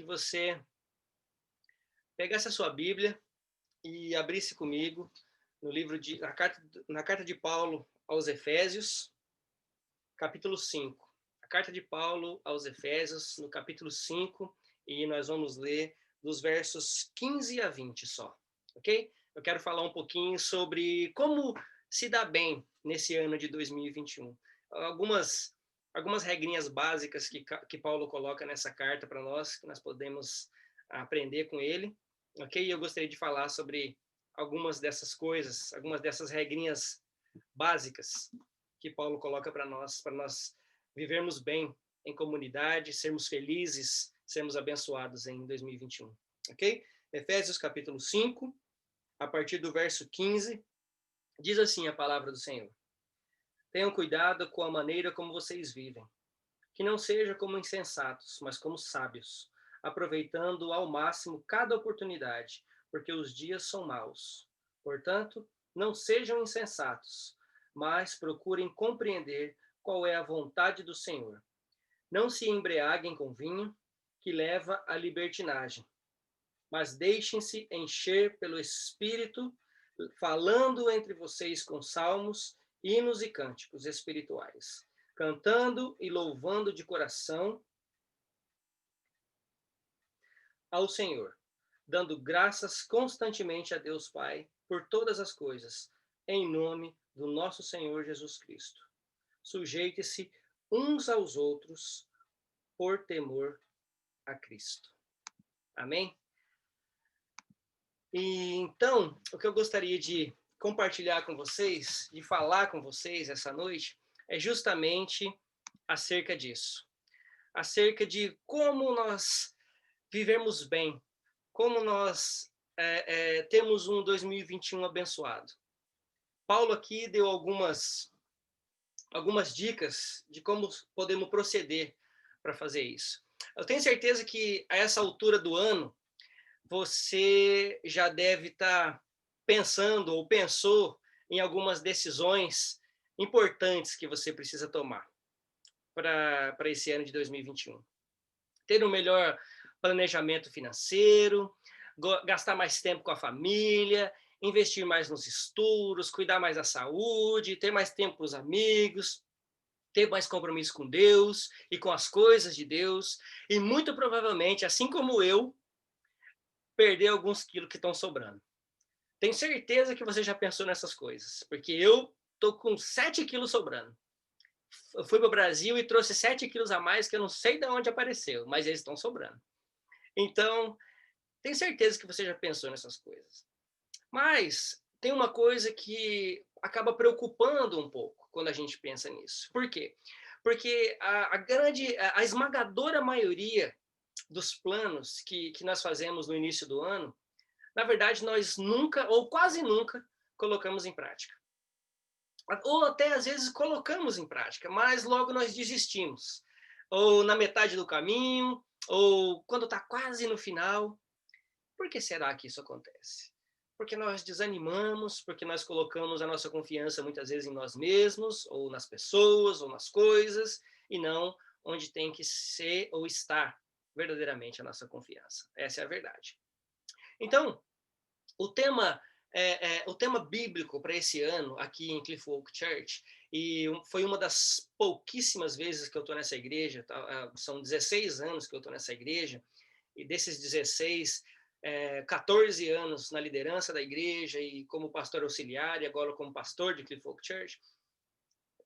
que você pegasse a sua Bíblia e abrisse comigo no livro na carta de Paulo aos Efésios, capítulo 5. A carta de Paulo aos Efésios, no capítulo 5, e nós vamos ler dos versos 15 a 20 só, ok? Eu quero falar um pouquinho sobre como se dar bem nesse ano de 2021. Algumas regrinhas básicas que Paulo coloca nessa carta para nós, que nós podemos aprender com ele, ok? E eu gostaria de falar sobre algumas dessas coisas, algumas dessas regrinhas básicas que Paulo coloca para nós vivermos bem em comunidade, sermos felizes, sermos abençoados em 2021, ok? Efésios capítulo 5, a partir do verso 15, diz assim a palavra do Senhor: Tenham cuidado com a maneira como vocês vivem, que não seja como insensatos, mas como sábios, aproveitando ao máximo cada oportunidade, porque os dias são maus. Portanto, não sejam insensatos, mas procurem compreender qual é a vontade do Senhor. Não se embriaguem com vinho, que leva à libertinagem, mas deixem-se encher pelo Espírito, falando entre vocês com salmos, hinos e cânticos espirituais, cantando e louvando de coração ao Senhor, dando graças constantemente a Deus Pai por todas as coisas, em nome do nosso Senhor Jesus Cristo. Sujeite-se uns aos outros por temor a Cristo. Amém? E então, o que eu gostaria de compartilhar com vocês, de falar com vocês essa noite, é justamente acerca disso. Acerca de como nós vivemos bem, como nós temos um 2021 abençoado. Paulo aqui deu algumas dicas de como podemos proceder para fazer isso. Eu tenho certeza que a essa altura do ano, você já deve estar pensando ou pensou em algumas decisões importantes que você precisa tomar para esse ano de 2021. Ter um melhor planejamento financeiro, gastar mais tempo com a família, investir mais nos estudos, cuidar mais da saúde, ter mais tempo com os amigos, ter mais compromisso com Deus e com as coisas de Deus, e muito provavelmente, assim como eu, perder alguns quilos que estão sobrando. Tenho certeza que você já pensou nessas coisas, porque eu tô com 7 quilos sobrando. Eu fui para o Brasil e trouxe 7 quilos a mais que eu não sei de onde apareceu, mas eles estão sobrando. Então, tenho certeza que você já pensou nessas coisas. Mas tem uma coisa que acaba preocupando um pouco quando a gente pensa nisso. Por quê? Porque a esmagadora maioria dos planos que nós fazemos no início do ano, na verdade, nós nunca, ou quase nunca, colocamos em prática. Ou até, às vezes, colocamos em prática, mas logo nós desistimos. Ou na metade do caminho, ou quando está quase no final. Por que será que isso acontece? Porque nós desanimamos, porque nós colocamos a nossa confiança muitas vezes em nós mesmos, ou nas pessoas, ou nas coisas, e não onde tem que ser ou estar verdadeiramente a nossa confiança. Essa é a verdade. Então, o tema bíblico para esse ano aqui em Cliff Oak Church, e foi uma das pouquíssimas vezes que eu estou nessa igreja, são 16 anos que eu estou nessa igreja, e desses 16, 14 anos na liderança da igreja e como pastor auxiliar, e agora como pastor de Cliff Oak Church,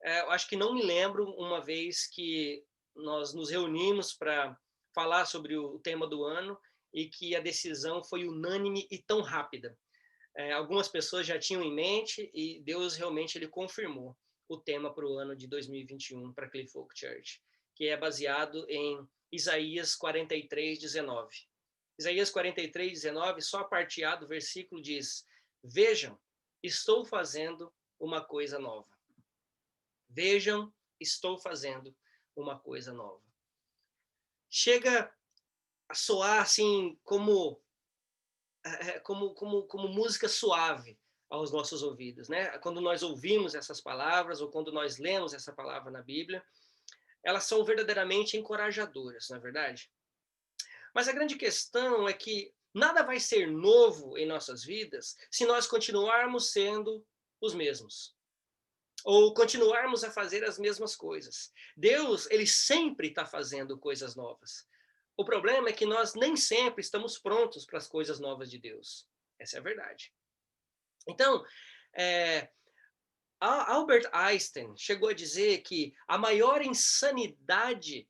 eu acho que não me lembro uma vez que nós nos reunimos para falar sobre o tema do ano e que a decisão foi unânime e tão rápida. Algumas pessoas já tinham em mente e Deus realmente ele confirmou o tema para o ano de 2021 para Cliff Oak Church, que é baseado em Isaías 43, 19. Isaías 43, 19, só a parte A do versículo diz: Vejam, estou fazendo uma coisa nova. Vejam, estou fazendo uma coisa nova. Chega a soar assim como música suave aos nossos ouvidos, né? Quando nós ouvimos essas palavras ou quando nós lemos essa palavra na Bíblia, elas são verdadeiramente encorajadoras, não é verdade? Mas a grande questão é que nada vai ser novo em nossas vidas se nós continuarmos sendo os mesmos, ou continuarmos a fazer as mesmas coisas. Deus, ele sempre está fazendo coisas novas. O problema é que nós nem sempre estamos prontos para as coisas novas de Deus. Essa é a verdade. Então, é, Albert Einstein chegou a dizer que a maior insanidade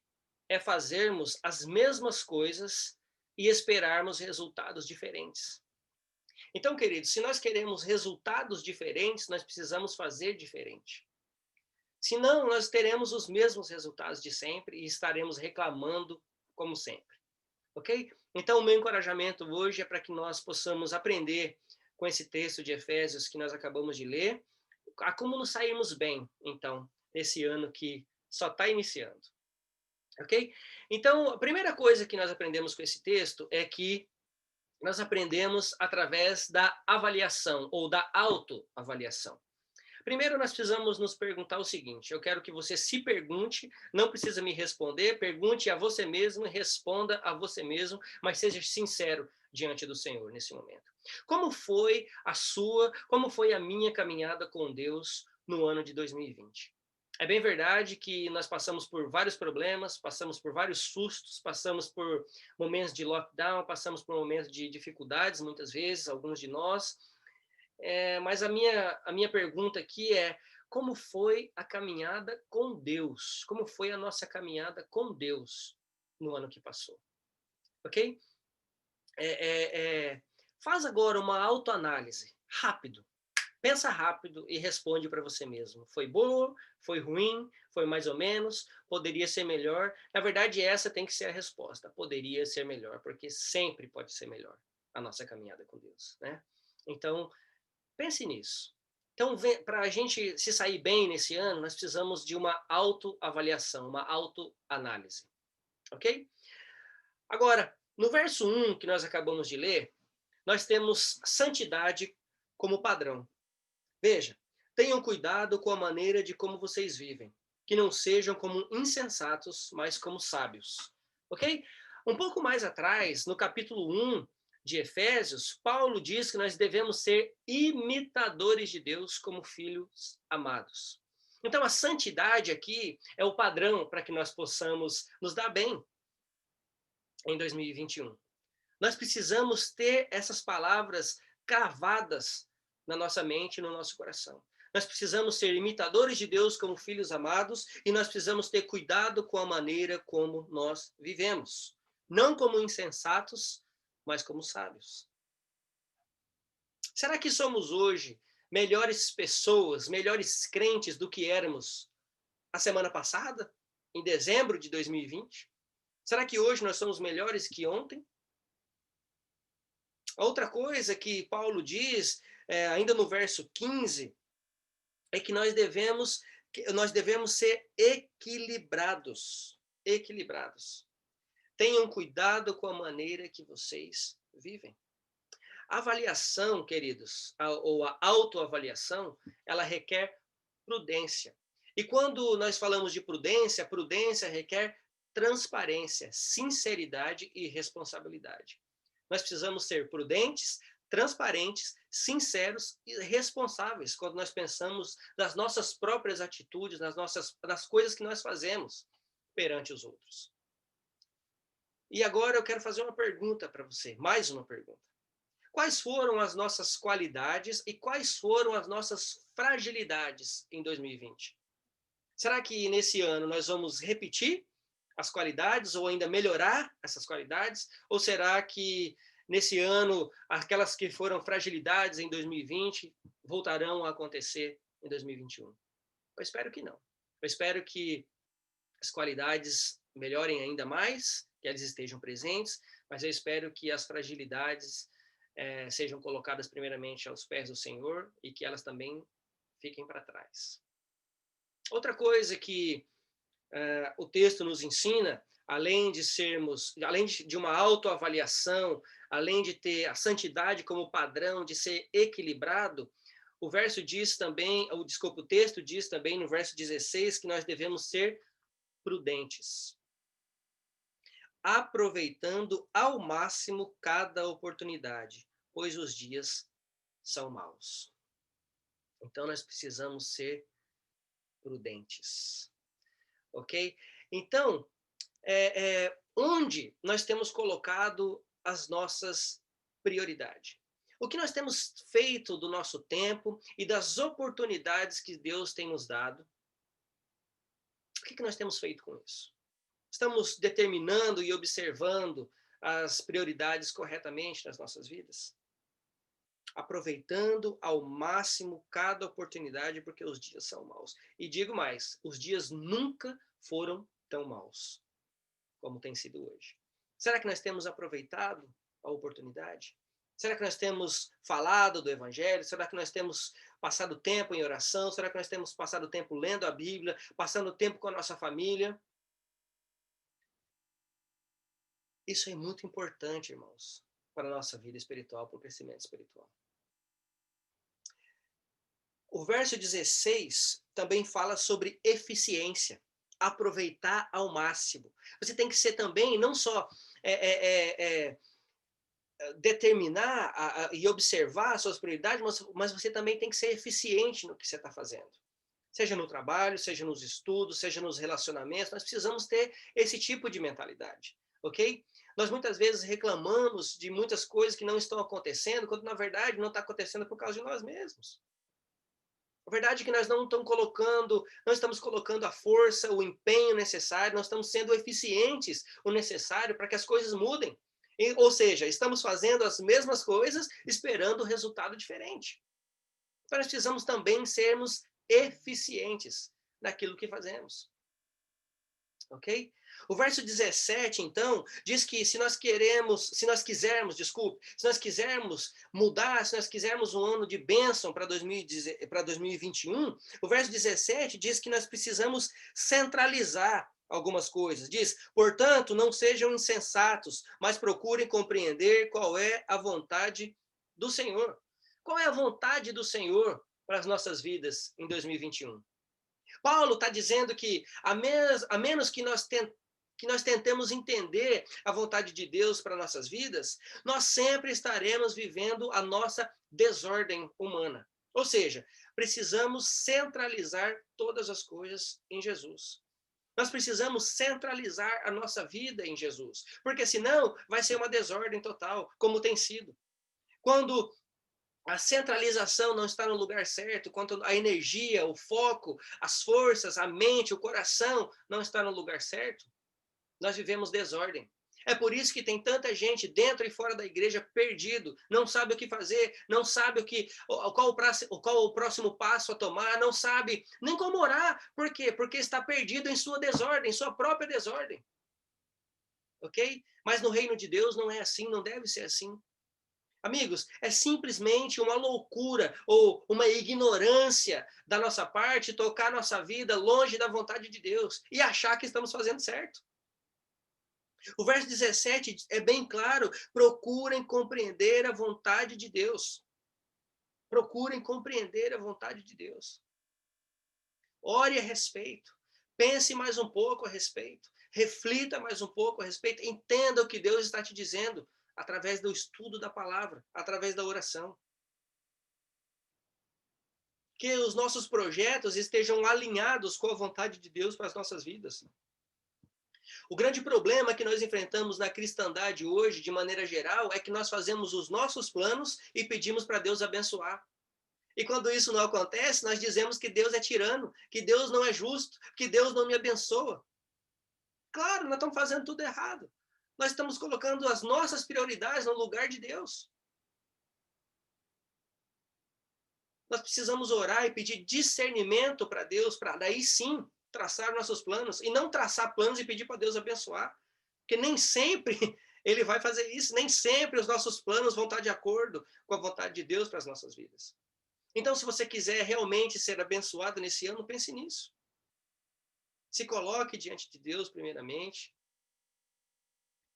é fazermos as mesmas coisas e esperarmos resultados diferentes. Então, queridos, se nós queremos resultados diferentes, nós precisamos fazer diferente. Senão, nós teremos os mesmos resultados de sempre e estaremos reclamando como sempre. Ok? Então, o meu encorajamento hoje é para que nós possamos aprender com esse texto de Efésios que nós acabamos de ler, a como nos sairmos bem, então, nesse ano que só está iniciando. Ok? Então, a primeira coisa que nós aprendemos com esse texto é que nós aprendemos através da avaliação ou da autoavaliação. Primeiro, nós precisamos nos perguntar o seguinte: eu quero que você se pergunte, não precisa me responder, pergunte a você mesmo, responda a você mesmo, mas seja sincero diante do Senhor nesse momento. Como foi como foi a minha caminhada com Deus no ano de 2020? É bem verdade que nós passamos por vários problemas, passamos por vários sustos, passamos por momentos de lockdown, passamos por momentos de dificuldades, muitas vezes, alguns de nós. Mas a minha pergunta aqui é: como foi a caminhada com Deus? Como foi a nossa caminhada com Deus no ano que passou? Ok? Faz agora uma autoanálise, rápido. Pensa rápido e responde para você mesmo. Foi boa? Foi ruim? Foi mais ou menos? Poderia ser melhor? Na verdade, essa tem que ser a resposta. Poderia ser melhor, porque sempre pode ser melhor a nossa caminhada com Deus, né? Então, pense nisso. Então, para a gente se sair bem nesse ano, nós precisamos de uma autoavaliação, uma autoanálise. Ok? Agora, no verso 1 que nós acabamos de ler, nós temos santidade como padrão. Veja, tenham cuidado com a maneira de como vocês vivem, que não sejam como insensatos, mas como sábios. Ok? Um pouco mais atrás, no capítulo 1 de Efésios, Paulo diz que nós devemos ser imitadores de Deus como filhos amados. Então, a santidade aqui é o padrão para que nós possamos nos dar bem em 2021. Nós precisamos ter essas palavras cravadas na nossa mente e no nosso coração. Nós precisamos ser imitadores de Deus como filhos amados e nós precisamos ter cuidado com a maneira como nós vivemos. Não como insensatos, mas como sábios. Será que somos hoje melhores pessoas, melhores crentes do que éramos a semana passada, em dezembro de 2020? Será que hoje nós somos melhores que ontem? Outra coisa que Paulo diz, ainda no verso 15, é que nós devemos ser equilibrados. Equilibrados. Tenham cuidado com a maneira que vocês vivem. A avaliação, queridos, ou a autoavaliação, ela requer prudência. E quando nós falamos de prudência, prudência requer transparência, sinceridade e responsabilidade. Nós precisamos ser prudentes, transparentes, sinceros e responsáveis quando nós pensamos nas nossas próprias atitudes, nas coisas que nós fazemos perante os outros. E agora eu quero fazer uma pergunta para você, mais uma pergunta. Quais foram as nossas qualidades e quais foram as nossas fragilidades em 2020? Será que nesse ano nós vamos repetir as qualidades ou ainda melhorar essas qualidades? Ou será que nesse ano aquelas que foram fragilidades em 2020 voltarão a acontecer em 2021? Eu espero que não. Eu espero que as qualidades melhorem ainda mais, que elas estejam presentes, mas eu espero que as fragilidades sejam colocadas primeiramente aos pés do Senhor e que elas também fiquem para trás. Outra coisa que o texto nos ensina, além de uma autoavaliação, além de ter a santidade como padrão, de ser equilibrado, o texto diz também no verso 16 que nós devemos ser prudentes. aproveitando ao máximo cada oportunidade, pois os dias são maus. Então nós precisamos ser prudentes, ok? Então, onde nós temos colocado as nossas prioridades? O que nós temos feito do nosso tempo e das oportunidades que Deus tem nos dado? O que nós temos feito com isso? Estamos determinando e observando as prioridades corretamente nas nossas vidas? Aproveitando ao máximo cada oportunidade, porque os dias são maus. E digo mais, os dias nunca foram tão maus como tem sido hoje. Será que nós temos aproveitado a oportunidade? Será que nós temos falado do Evangelho? Será que nós temos passado tempo em oração? Será que nós temos passado tempo lendo a Bíblia? Passando tempo com a nossa família? Isso é muito importante, irmãos, para a nossa vida espiritual, para o crescimento espiritual. O verso 16 também fala sobre eficiência, aproveitar ao máximo. Você tem que ser também, não só determinar e observar as suas prioridades, mas você também tem que ser eficiente no que você está fazendo. Seja no trabalho, seja nos estudos, seja nos relacionamentos, nós precisamos ter esse tipo de mentalidade, ok? Nós muitas vezes reclamamos de muitas coisas que não estão acontecendo, quando na verdade não está acontecendo por causa de nós mesmos. A verdade é que nós não estamos colocando a força, o empenho necessário, nós estamos sendo eficientes o necessário para que as coisas mudem. Ou seja, estamos fazendo as mesmas coisas, esperando um resultado diferente. Então, nós precisamos também sermos eficientes naquilo que fazemos. Ok? O verso 17, então, diz que se nós quisermos mudar, se nós quisermos um ano de bênção para 2021, o verso 17 diz que nós precisamos centralizar algumas coisas. Diz, portanto, não sejam insensatos, mas procurem compreender qual é a vontade do Senhor. Qual é a vontade do Senhor para as nossas vidas em 2021? Paulo está dizendo que, a menos que nós tentemos entender a vontade de Deus para nossas vidas, nós sempre estaremos vivendo a nossa desordem humana. Ou seja, precisamos centralizar todas as coisas em Jesus. Nós precisamos centralizar a nossa vida em Jesus, porque senão vai ser uma desordem total, como tem sido. Quando a centralização não está no lugar certo, quando a energia, o foco, as forças, a mente, o coração não está no lugar certo, nós vivemos desordem. É por isso que tem tanta gente dentro e fora da igreja perdido, não sabe o que fazer, não sabe qual o próximo passo a tomar, não sabe nem como orar. Por quê? Porque está perdido em sua desordem, em sua própria desordem. Ok? Mas no reino de Deus não é assim, não deve ser assim. Amigos, é simplesmente uma loucura ou uma ignorância da nossa parte tocar nossa vida longe da vontade de Deus e achar que estamos fazendo certo. O verso 17 é bem claro: procurem compreender a vontade de Deus. Procurem compreender a vontade de Deus. Ore a respeito. Pense mais um pouco a respeito. Reflita mais um pouco a respeito. Entenda o que Deus está te dizendo através do estudo da palavra, através da oração. Que os nossos projetos estejam alinhados com a vontade de Deus para as nossas vidas. O grande problema que nós enfrentamos na cristandade hoje, de maneira geral, é que nós fazemos os nossos planos e pedimos para Deus abençoar. E quando isso não acontece, nós dizemos que Deus é tirano, que Deus não é justo, que Deus não me abençoa. Claro, nós estamos fazendo tudo errado. Nós estamos colocando as nossas prioridades no lugar de Deus. Nós precisamos orar e pedir discernimento para Deus, para daí sim traçar nossos planos, e não traçar planos e pedir para Deus abençoar. Porque nem sempre ele vai fazer isso, nem sempre os nossos planos vão estar de acordo com a vontade de Deus para as nossas vidas. Então, se você quiser realmente ser abençoado nesse ano, pense nisso. Se coloque diante de Deus primeiramente.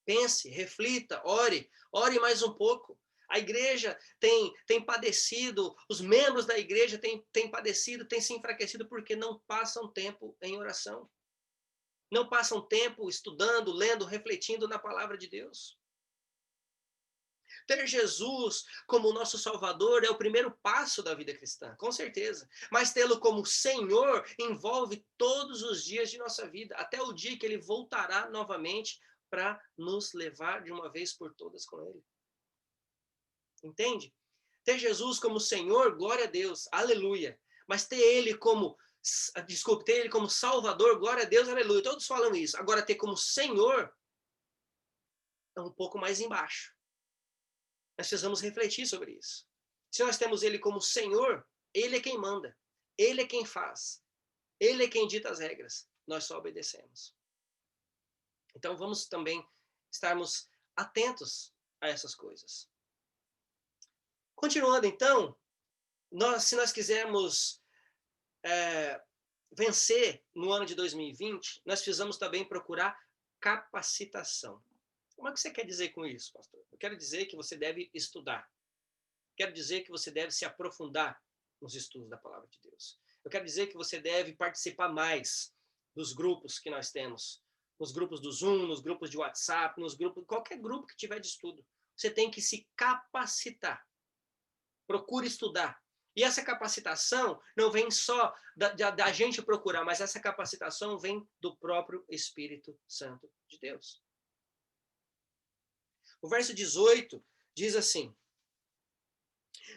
Pense, reflita, ore mais um pouco. A igreja tem padecido, os membros da igreja têm padecido, têm se enfraquecido porque não passam tempo em oração. Não passam tempo estudando, lendo, refletindo na palavra de Deus. Ter Jesus como nosso Salvador é o primeiro passo da vida cristã, com certeza. Mas tê-lo como Senhor envolve todos os dias de nossa vida, até o dia que ele voltará novamente para nos levar de uma vez por todas com ele. Entende? Ter Jesus como Senhor, glória a Deus, aleluia. Mas ter ele como, ter ele como Salvador, glória a Deus, aleluia. Todos falam isso. Agora, ter como Senhor é um pouco mais embaixo. Nós precisamos refletir sobre isso. Se nós temos ele como Senhor, ele é quem manda, ele é quem faz, ele é quem dita as regras, nós só obedecemos. Então vamos também estarmos atentos a essas coisas. Continuando então, se nós quisermos vencer no ano de 2020, nós precisamos também procurar capacitação. Como é que você quer dizer com isso, pastor? Eu quero dizer que você deve estudar. Quero dizer que você deve se aprofundar nos estudos da palavra de Deus. Eu quero dizer que você deve participar mais dos grupos que nós temos, nos grupos do Zoom, nos grupos de WhatsApp, nos grupos, qualquer grupo que tiver de estudo. Você tem que se capacitar. Procure estudar. E essa capacitação não vem só da gente procurar, mas essa capacitação vem do próprio Espírito Santo de Deus. O verso 18 diz assim: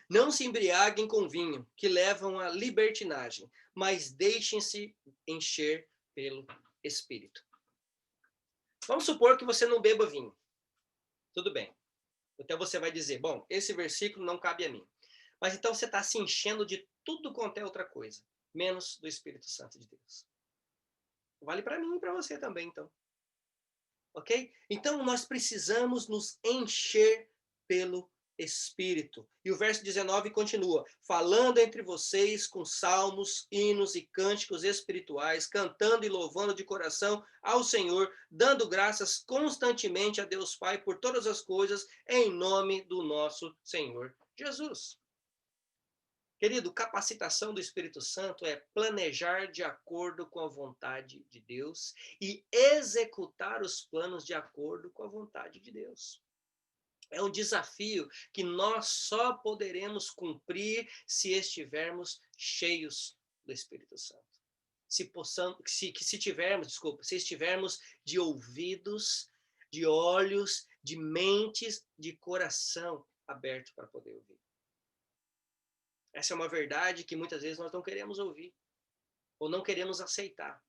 não se embriaguem com vinho, que levam à libertinagem, mas deixem-se encher pelo Espírito. Vamos supor que você não beba vinho. Tudo bem. Então você vai dizer, bom, esse versículo não cabe a mim. Mas então você está se enchendo de tudo quanto é outra coisa, menos do Espírito Santo de Deus. Vale para mim e para você também, então. Ok? Então nós precisamos nos encher pelo Espírito. E o verso 19 continua: falando entre vocês com salmos, hinos e cânticos espirituais, cantando e louvando de coração ao Senhor, dando graças constantemente a Deus Pai por todas as coisas, em nome do nosso Senhor Jesus. Querido, capacitação do Espírito Santo é planejar de acordo com a vontade de Deus e executar os planos de acordo com a vontade de Deus. É um desafio que nós só poderemos cumprir se estivermos cheios do Espírito Santo. Se estivermos de ouvidos, de olhos, de mentes, de coração aberto para poder ouvir. Essa é uma verdade que muitas vezes nós não queremos ouvir ou não queremos aceitar.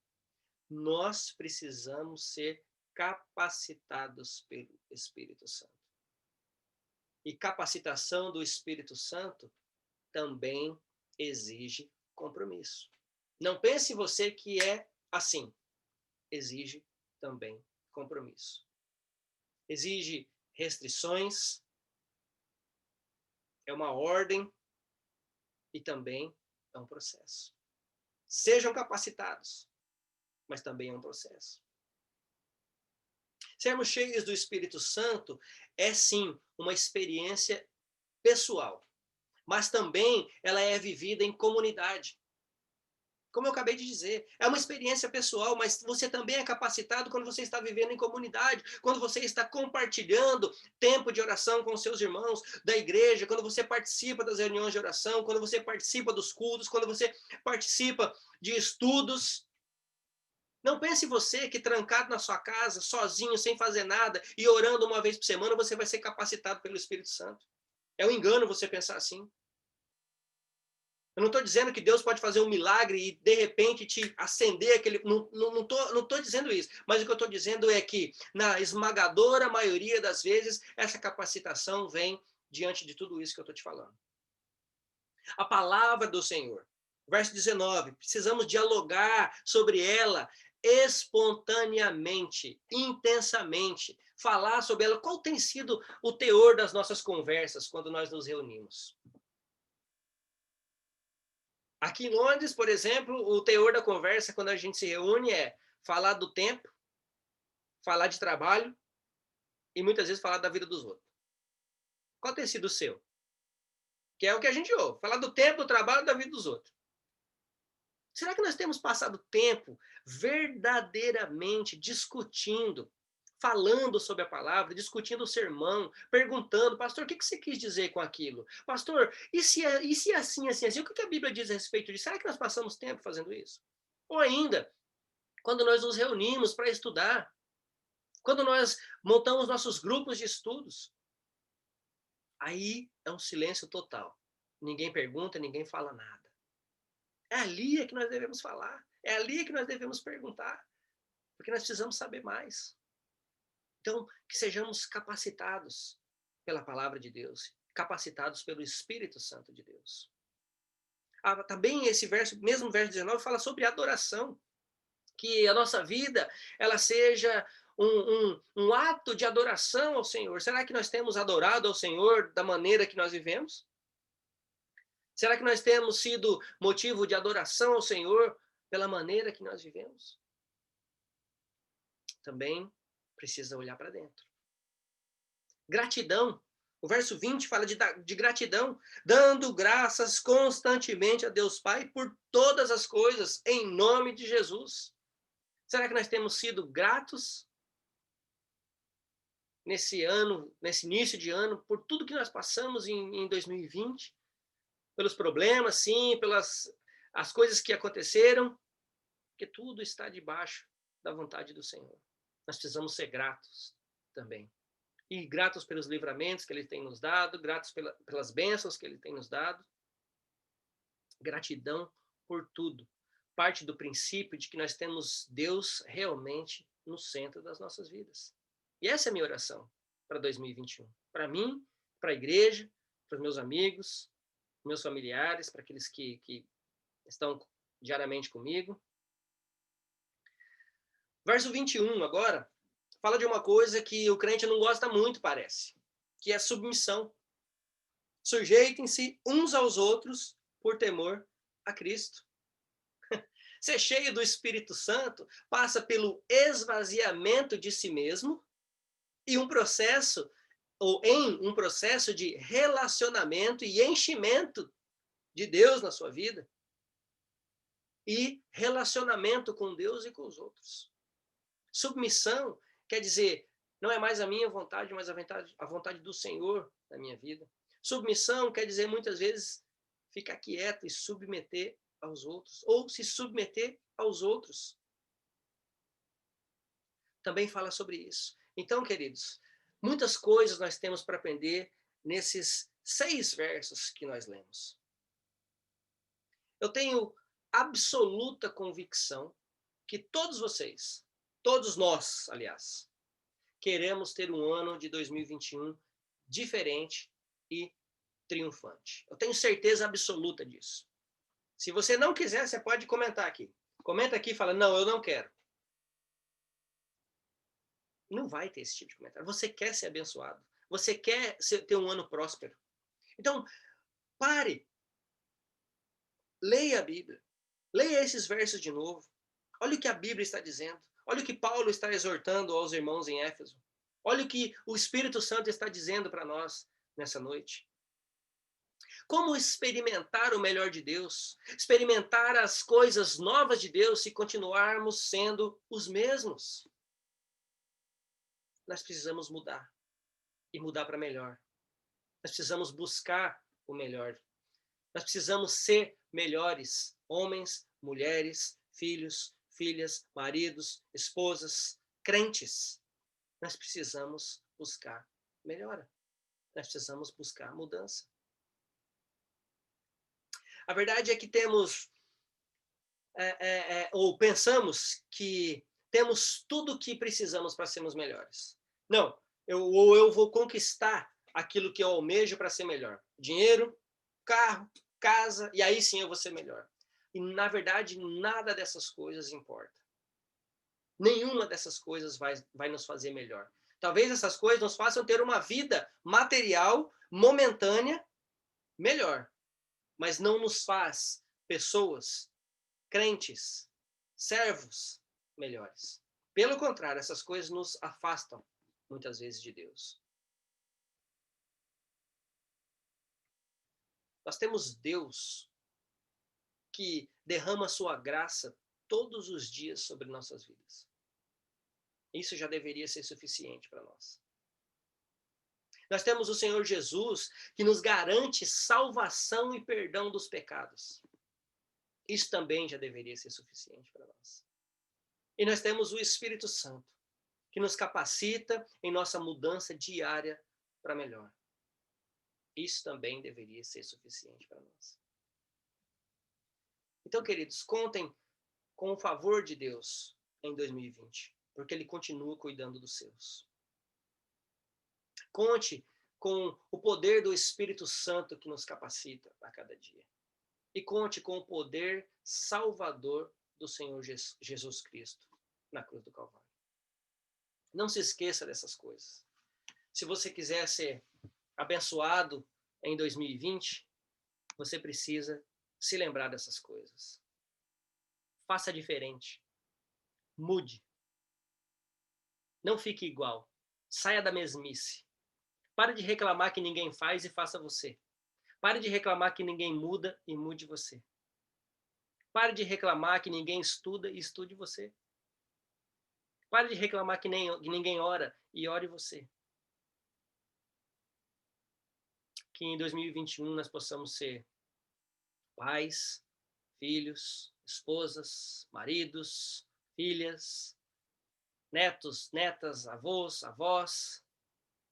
Nós precisamos ser capacitados pelo Espírito Santo. E capacitação do Espírito Santo também exige compromisso. Não pense você que é assim. Exige também compromisso. Exige restrições, é uma ordem e também é um processo. Sejam capacitados, mas também é um processo. Sermos cheios do Espírito Santo é sim uma experiência pessoal, mas também ela é vivida em comunidade. Como eu acabei de dizer, é uma experiência pessoal, mas você também é capacitado quando você está vivendo em comunidade, quando você está compartilhando tempo de oração com seus irmãos da igreja, quando você participa das reuniões de oração, quando você participa dos cultos, quando você participa de estudos. Não pense você que trancado na sua casa, sozinho, sem fazer nada e orando uma vez por semana, você vai ser capacitado pelo Espírito Santo. É um engano você pensar assim. Eu não estou dizendo que Deus pode fazer um milagre e, de repente, te acender aquele... Não estou dizendo isso. Mas o que eu estou dizendo é que, na esmagadora maioria das vezes, essa capacitação vem diante de tudo isso que eu estou te falando. A palavra do Senhor. Verso 19. Precisamos dialogar sobre ela espontaneamente, intensamente. Falar sobre ela. Qual tem sido o teor das nossas conversas quando nós nos reunimos? Aqui em Londres, por exemplo, o teor da conversa quando a gente se reúne é falar do tempo, falar de trabalho e muitas vezes falar da vida dos outros. Qual tem sido o seu? Que é o que a gente ouve, falar do tempo, do trabalho e da vida dos outros. Será que nós temos passado tempo verdadeiramente discutindo, falando sobre a palavra, discutindo o sermão, perguntando, pastor, o que você quis dizer com aquilo? Pastor, e se assim, assim, assim? O que a Bíblia diz a respeito disso? Será que nós passamos tempo fazendo isso? Ou ainda, quando nós nos reunimos para estudar, quando nós montamos nossos grupos de estudos, aí é um silêncio total. Ninguém pergunta, ninguém fala nada. É ali é que nós devemos falar. É ali que nós devemos perguntar. Porque nós precisamos saber mais. Então, que sejamos capacitados pela palavra de Deus, capacitados pelo Espírito Santo de Deus. Também esse verso, mesmo verso 19, fala sobre adoração. Que a nossa vida ela seja um ato de adoração ao Senhor. Será que nós temos adorado ao Senhor da maneira que nós vivemos? Será que nós temos sido motivo de adoração ao Senhor pela maneira que nós vivemos? Também precisa olhar para dentro. Gratidão. O verso 20 fala de gratidão, dando graças constantemente a Deus Pai por todas as coisas, em nome de Jesus. Será que nós temos sido gratos nesse ano, nesse início de ano, por tudo que nós passamos em 2020? Pelos problemas, sim, pelas as coisas que aconteceram, porque tudo está debaixo da vontade do Senhor. Nós precisamos ser gratos também. E gratos pelos livramentos que Ele tem nos dado, gratos pelas bênçãos que Ele tem nos dado. Gratidão por tudo. Parte do princípio de que nós temos Deus realmente no centro das nossas vidas. E essa é a minha oração para 2021. Para mim, para a igreja, para os meus amigos, meus familiares, para aqueles que estão diariamente comigo. Verso 21 agora, fala de uma coisa que o crente não gosta muito, parece, que é submissão. Sujeitem-se uns aos outros por temor a Cristo. Ser cheio do Espírito Santo passa pelo esvaziamento de si mesmo e um processo, ou em um processo de relacionamento e enchimento de Deus na sua vida. E relacionamento com Deus e com os outros. Submissão quer dizer, não é mais a minha vontade, mas a vontade do Senhor na minha vida. Submissão quer dizer, muitas vezes, ficar quieto e submeter aos outros, ou se submeter aos outros. Também fala sobre isso. Então, queridos, muitas coisas nós temos para aprender nesses 6 versos que nós lemos. Eu tenho absoluta convicção que todos vocês, todos nós, aliás, queremos ter um ano de 2021 diferente e triunfante. Eu tenho certeza absoluta disso. Se você não quiser, você pode comentar aqui. Comenta aqui e fala, não, eu não quero. Não vai ter esse tipo de comentário. Você quer ser abençoado. Você quer ter um ano próspero. Então, pare. Leia a Bíblia. Leia esses versos de novo. Olha o que a Bíblia está dizendo. Olha o que Paulo está exortando aos irmãos em Éfeso. Olha o que o Espírito Santo está dizendo para nós nessa noite. Como experimentar o melhor de Deus? Experimentar as coisas novas de Deus se continuarmos sendo os mesmos? Nós precisamos mudar. E mudar para melhor. Nós precisamos buscar o melhor. Nós precisamos ser melhores. Homens, mulheres, filhos, filhas, maridos, esposas, crentes. Nós precisamos buscar melhora. Nós precisamos buscar mudança. A verdade é que temos, ou pensamos que temos tudo o que precisamos para sermos melhores. Não, eu vou conquistar aquilo que eu almejo para ser melhor. Dinheiro, carro, casa, e aí sim eu vou ser melhor. E, na verdade, nada dessas coisas importa. Nenhuma dessas coisas vai nos fazer melhor. Talvez essas coisas nos façam ter uma vida material, momentânea, melhor. Mas não nos faz pessoas, crentes, servos melhores. Pelo contrário, essas coisas nos afastam, muitas vezes, de Deus. Nós temos Deus que derrama sua graça todos os dias sobre nossas vidas. Isso já deveria ser suficiente para nós. Nós temos o Senhor Jesus, que nos garante salvação e perdão dos pecados. Isso também já deveria ser suficiente para nós. E nós temos o Espírito Santo, que nos capacita em nossa mudança diária para melhor. Isso também deveria ser suficiente para nós. Então, queridos, contem com o favor de Deus em 2020, porque Ele continua cuidando dos seus. Conte com o poder do Espírito Santo que nos capacita a cada dia. E conte com o poder salvador do Senhor Jesus Cristo na cruz do Calvário. Não se esqueça dessas coisas. Se você quiser ser abençoado em 2020, você precisa se lembrar dessas coisas. Faça diferente. Mude. Não fique igual. Saia da mesmice. Pare de reclamar que ninguém faz e faça você. Pare de reclamar que ninguém muda e mude você. Pare de reclamar que ninguém estuda e estude você. Pare de reclamar que ninguém ora e ore você. Que em 2021 nós possamos ser pais, filhos, esposas, maridos, filhas, netos, netas, avós, avós,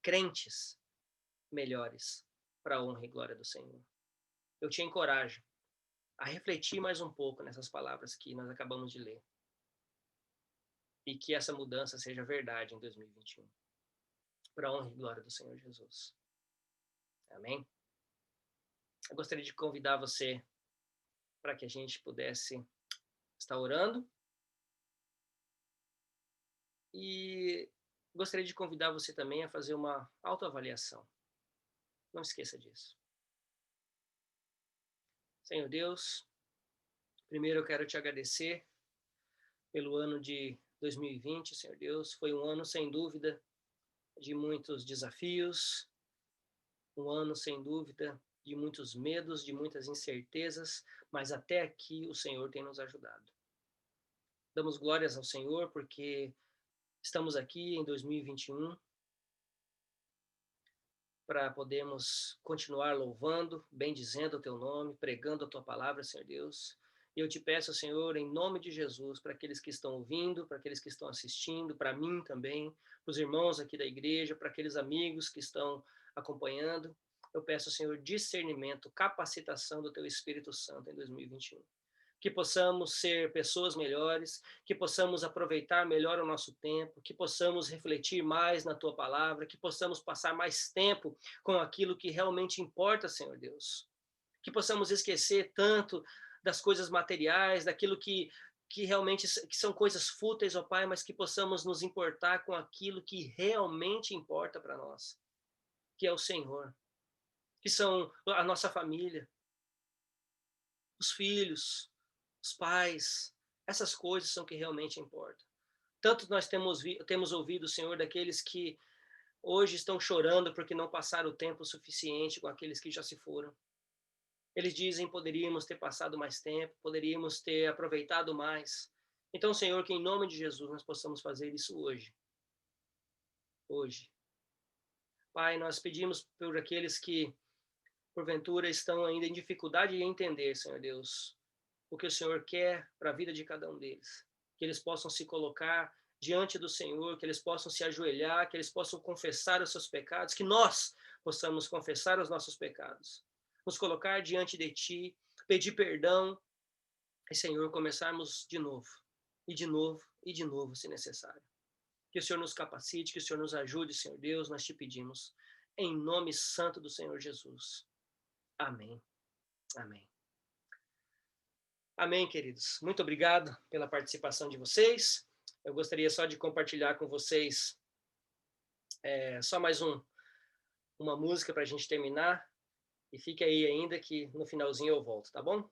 crentes melhores para a honra e glória do Senhor. Eu te encorajo a refletir mais um pouco nessas palavras que nós acabamos de ler. E que essa mudança seja verdade em 2021. Para a honra e glória do Senhor Jesus. Amém? Eu gostaria de convidar você para que a gente pudesse estar orando. E gostaria de convidar você também a fazer uma autoavaliação. Não esqueça disso. Senhor Deus, primeiro eu quero te agradecer pelo ano de 2020, Senhor Deus. Foi um ano, sem dúvida, de muitos desafios, um ano, sem dúvida, de muitos medos, de muitas incertezas, mas até aqui o Senhor tem nos ajudado. Damos glórias ao Senhor porque estamos aqui em 2021 para podermos continuar louvando, bendizendo o teu nome, pregando a tua palavra, Senhor Deus. E eu te peço, Senhor, em nome de Jesus, para aqueles que estão ouvindo, para aqueles que estão assistindo, para mim também, para os irmãos aqui da igreja, para aqueles amigos que estão acompanhando, eu peço, Senhor, discernimento, capacitação do teu Espírito Santo em 2021. Que possamos ser pessoas melhores, que possamos aproveitar melhor o nosso tempo, que possamos refletir mais na tua palavra, que possamos passar mais tempo com aquilo que realmente importa, Senhor Deus. Que possamos esquecer tanto das coisas materiais, daquilo que realmente que são coisas fúteis, ó Pai, mas que possamos nos importar com aquilo que realmente importa para nós, que é o Senhor, que são a nossa família, os filhos, os pais, essas coisas são que realmente importam. Tanto nós temos ouvido, Senhor, daqueles que hoje estão chorando porque não passaram o tempo suficiente com aqueles que já se foram. Eles dizem, poderíamos ter passado mais tempo, poderíamos ter aproveitado mais. Então, Senhor, que em nome de Jesus nós possamos fazer isso hoje. Hoje. Pai, nós pedimos por aqueles que, porventura, estão ainda em dificuldade de entender, Senhor Deus, o que o Senhor quer para a vida de cada um deles. Que eles possam se colocar diante do Senhor, que eles possam se ajoelhar, que eles possam confessar os seus pecados, que nós possamos confessar os nossos pecados, nos colocar diante de Ti, pedir perdão e, Senhor, começarmos de novo, e de novo, e de novo, se necessário. Que o Senhor nos capacite, que o Senhor nos ajude, Senhor Deus, nós te pedimos, em nome santo do Senhor Jesus. Amém. Amém. Amém, queridos. Muito obrigado pela participação de vocês. Eu gostaria só de compartilhar com vocês só mais uma música para a gente terminar. E fique aí ainda que no finalzinho eu volto, tá bom?